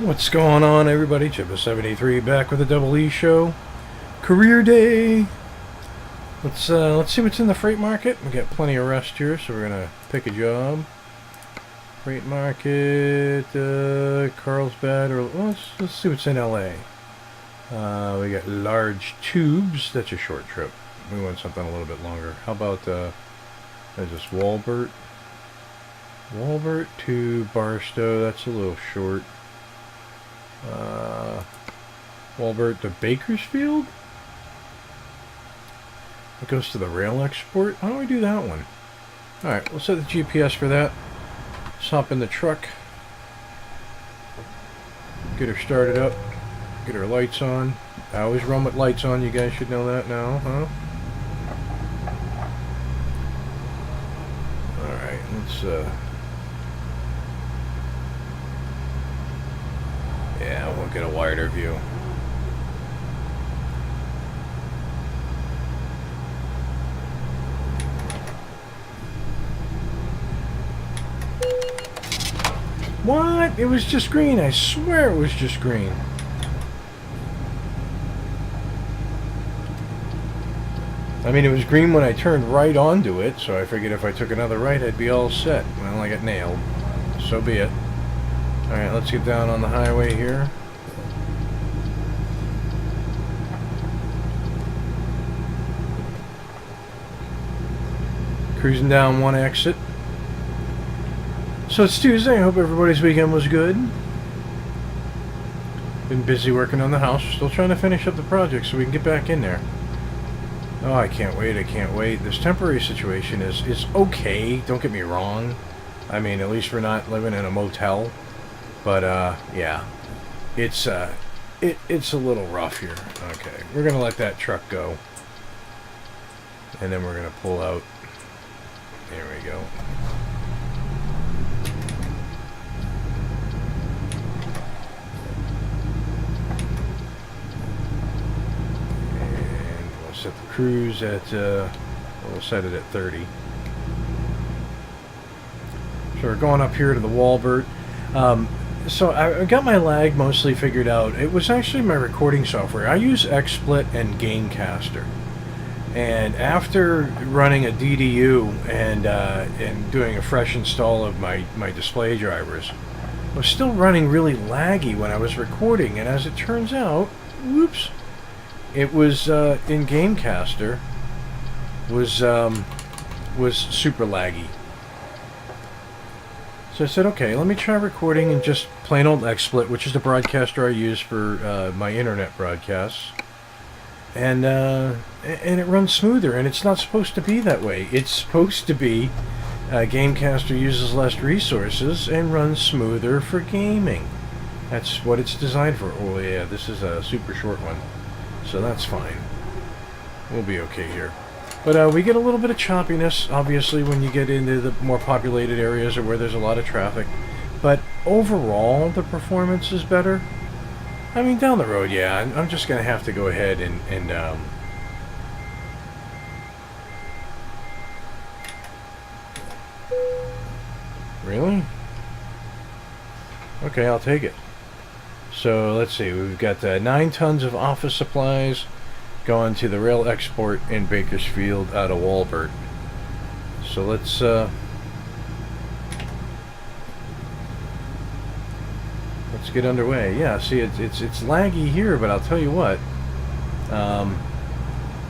What's going on, everybody? Jibba 73 back with the Double E Show. Career day. Let's see what's in the freight market. We got plenty of rest here, so we're gonna pick a job. Freight market, Carlsbad, or let's see what's in LA. We got large tubes. That's a short trip. We want something a little bit longer. How about is this Walbert to Barstow? That's a little short. Walbert to Bakersfield? It goes to the rail export? Why don't we do that one? Alright, we'll set the GPS for that. Let's hop in the truck. Get her started up. Get her lights on. I always run with lights on. You guys should know that now, huh? Alright, let's yeah, we'll get a wider view. What? It was just green. I swear it was just green. I mean, it was green when I turned right onto it, so I figured if I took another right, I'd be all set. Well, I got nailed. So be it. Alright, let's get down on the highway here. Cruising down one exit. So it's Tuesday. I hope everybody's weekend was good. Been busy working on the house. Still trying to finish up the project so we can get back in there. Oh, I can't wait. I can't wait. This temporary situation is okay. Don't get me wrong. I mean, at least we're not living in a motel. But, yeah. It's a little rough here. Okay. We're going to let that truck go. And then we're going to pull out. There we go. And we'll set the cruise at, we'll set it at 30. So we're going up here to the Walbert. So I got my lag mostly figured out. It was actually my recording software. I use XSplit and Gamecaster. And after running a DDU and doing a fresh install of my display drivers, I was still running really laggy when I was recording. And as it turns out, whoops, it was in Gamecaster was super laggy. So I said, okay, let me try recording in just plain old XSplit, which is the broadcaster I use for my internet broadcasts. And it runs smoother, and it's not supposed to be that way. It's supposed to be Gamecaster uses less resources and runs smoother for gaming. That's what it's designed for. Oh yeah, this is a super short one, so that's fine. We'll be okay here. But we get a little bit of choppiness, obviously, when you get into the more populated areas or where there's a lot of traffic. But overall, the performance is better. I mean, down the road, yeah, I'm just going to have to go ahead and really? Okay, I'll take it. So, let's see, we've got 9 tons of office supplies going to the rail export in Bakersfield out of Walbert. So let's get underway. Yeah, see, it's laggy here, but I'll tell you what,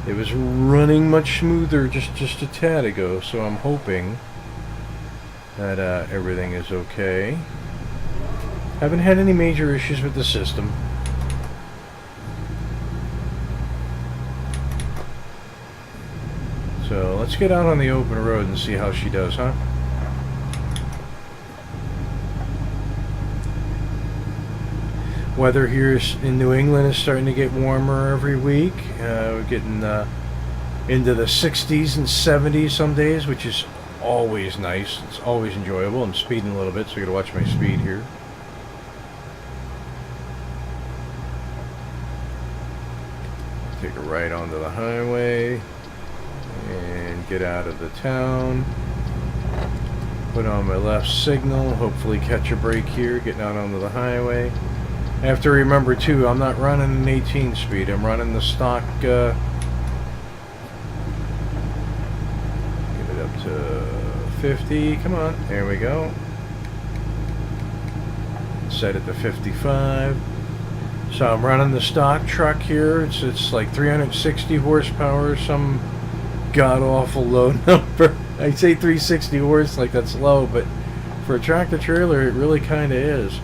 it was running much smoother just a tad ago. So I'm hoping that everything is okay. Haven't had any major issues with the system. So let's get out on the open road and see how she does, huh? Weather here in New England is starting to get warmer every week. We're getting into the 60s and 70s some days, which is always nice. It's always enjoyable. I'm speeding a little bit, so I gotta watch my speed here. Take a right onto the highway and get out of the town. Put on my left signal, hopefully catch a break here, getting out onto the highway. I have to remember too, I'm not running an 18 speed. I'm running the stock. Get it up to 50. Come on, there we go. Set it to 55. So I'm running the stock truck here. It's like 360 horsepower, some god-awful low number. I say 360 horse like that's low, but for a tractor trailer it really kind of is.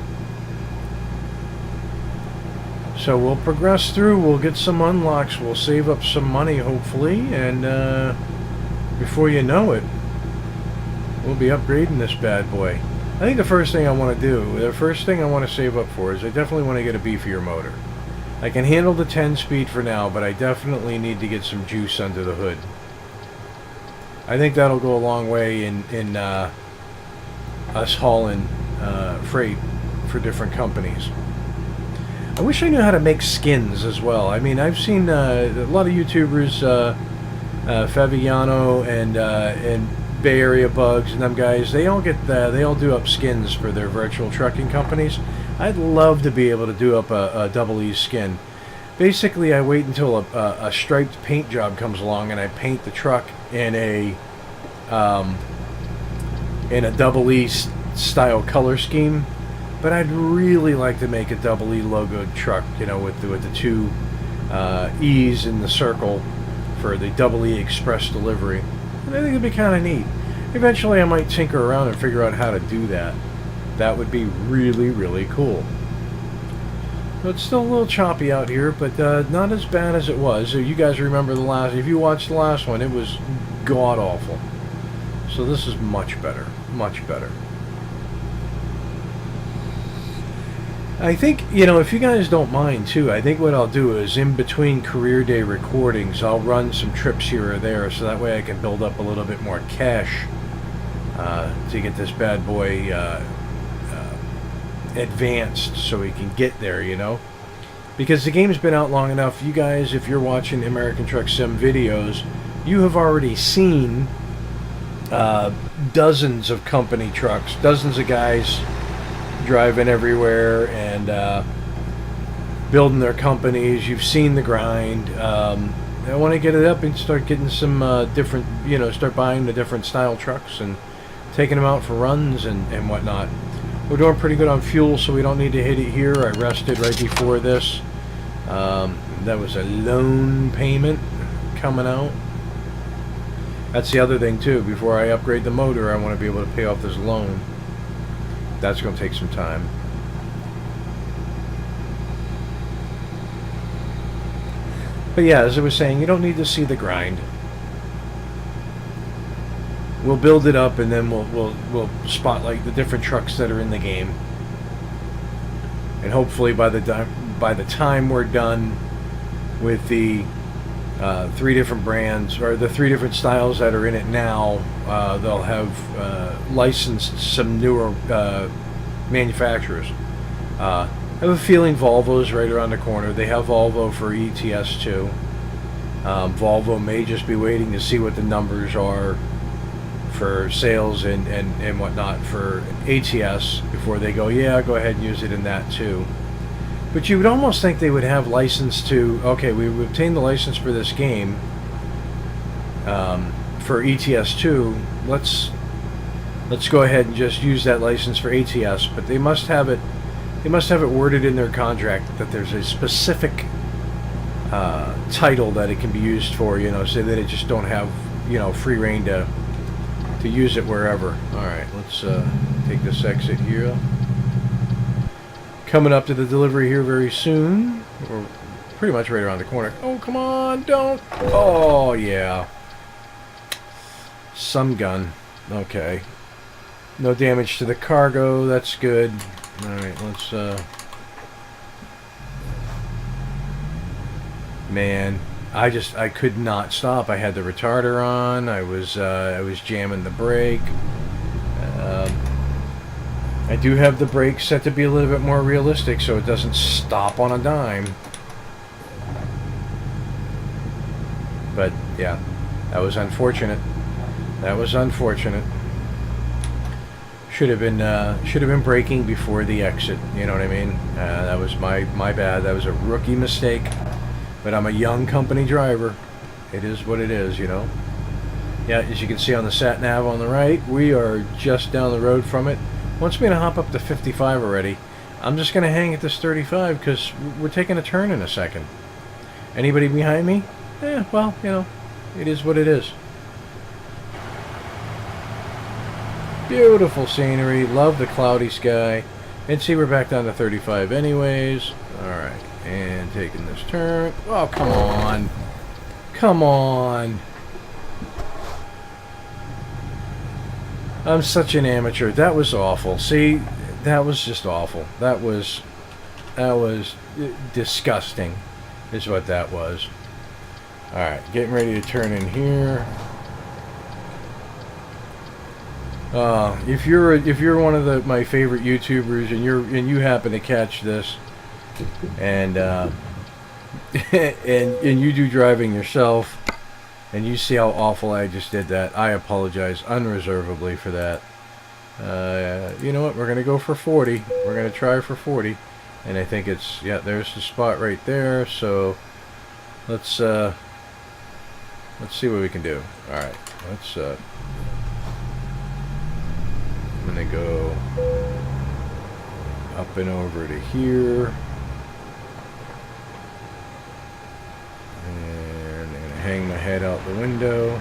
So we'll progress through, we'll get some unlocks, we'll save up some money hopefully, and before you know it, we'll be upgrading this bad boy. I think the first thing I want to do, the first thing I want to save up for is I definitely want to get a beefier motor. I can handle the 10 speed for now, but I definitely need to get some juice under the hood. I think that'll go a long way in us hauling freight for different companies. I wish I knew how to make skins as well. I mean, I've seen a lot of YouTubers, Fabiano and Bay Area Bugs and them guys. They all do up skins for their virtual trucking companies. I'd love to be able to do up a double E skin. Basically, I wait until a striped paint job comes along and I paint the truck in a double E style color scheme. But I'd really like to make a double E logoed truck, you know, with the two E's in the circle for the double E express delivery. And I think it'd be kind of neat. Eventually I might tinker around and figure out how to do that. That would be really, really cool. So it's still a little choppy out here, but not as bad as it was. So you guys remember the last, if you watched the last one, it was god-awful. So this is much better, much better. I think, you know, if you guys don't mind too, I think what I'll do is in between career day recordings, I'll run some trips here or there so that way I can build up a little bit more cash to get this bad boy advanced so we can get there, you know. Because the game's been out long enough. You guys, if you're watching American Truck Sim videos, you have already seen dozens of company trucks, dozens of guys driving everywhere and building their companies. You've seen the grind. I want to get it up and start getting some different, you know, start buying the different style trucks and taking them out for runs and whatnot. We're doing pretty good on fuel, so we don't need to hit it here. I rested right before this. That was a loan payment coming out. That's the other thing too. Before I upgrade the motor, I want to be able to pay off this loan. That's going to take some time. But yeah, as I was saying, you don't need to see the grind. We'll build it up and then we'll spotlight the different trucks that are in the game. And hopefully by the time we're done with the 3 different brands or the 3 different styles that are in it now, they'll have licensed some newer manufacturers. I have a feeling Volvo's right around the corner. They have Volvo for ETS too. Volvo may just be waiting to see what the numbers are for sales and whatnot for ATS before they go, yeah, go ahead and use it in that too. But you would almost think they would have license to, okay, we've obtained the license for this game for ETS2. Let's go ahead and just use that license for ATS. But they must have it worded in their contract that there's a specific title that it can be used for, you know, so that it just don't have, you know, free reign to use it wherever. All right, let's take this exit here. Coming up to the delivery here very soon. We're pretty much right around the corner. Oh, come on, don't. Oh, yeah. Some gun. Okay. No damage to the cargo. That's good. All right, let's... Man, I could not stop. I had the retarder on. I was jamming the brake. I do have the brake set to be a little bit more realistic so it doesn't stop on a dime. But yeah, that was unfortunate. That was unfortunate. Should have been braking before the exit. You know what I mean? That was my bad. That was a rookie mistake. But I'm a young company driver. It is what it is, you know. Yeah, as you can see on the sat nav on the right, we are just down the road from it. Once we're gonna hop up to 55 already, I'm just gonna hang at this 35 because we're taking a turn in a second. Anybody behind me? Well, you know, it is what it is. Beautiful scenery. Love the cloudy sky. And see, we're back down to 35 anyways. Alright, and taking this turn. Oh, come on. Come on. I'm such an amateur. That was awful. See, that was just awful. That was disgusting is what that was. Alright, getting ready to turn in here. If you're one of my favorite YouTubers and you happen to catch this and and you do driving yourself and you see how awful I just did that, I apologize unreservedly for that. You know what? We're gonna go for 40. We're gonna try for 40, and I think it's, yeah, there's the spot right there. So let's see what we can do. All right, let's. I'm gonna go up and over to here, and I'm gonna hang my head out the window.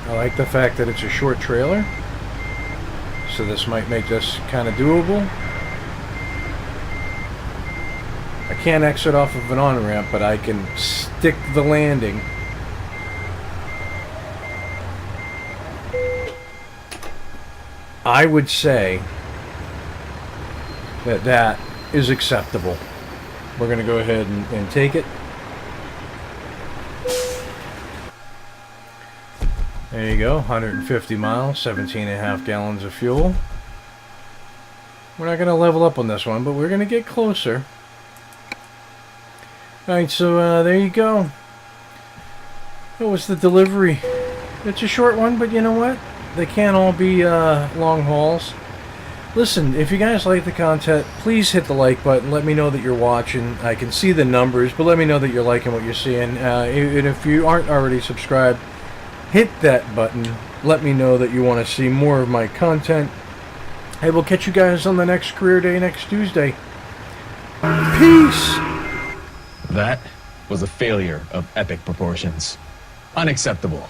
I like the fact that it's a short trailer, so this might make this kind of doable. I can't exit off of an on-ramp, but I can stick the landing. I would say that that is acceptable. We're going to go ahead and take it. There you go, 150 miles, 17.5 gallons of fuel. We're not going to level up on this one, but we're going to get closer. Alright, so there you go. That was the delivery. It's a short one, but you know what? They can't all be long hauls. Listen, if you guys like the content, please hit the like button. Let me know that you're watching. I can see the numbers, but let me know that you're liking what you're seeing. And if you aren't already subscribed, hit that button. Let me know that you want to see more of my content. I will catch you guys on the next career day next Tuesday. Peace! That was a failure of epic proportions. Unacceptable.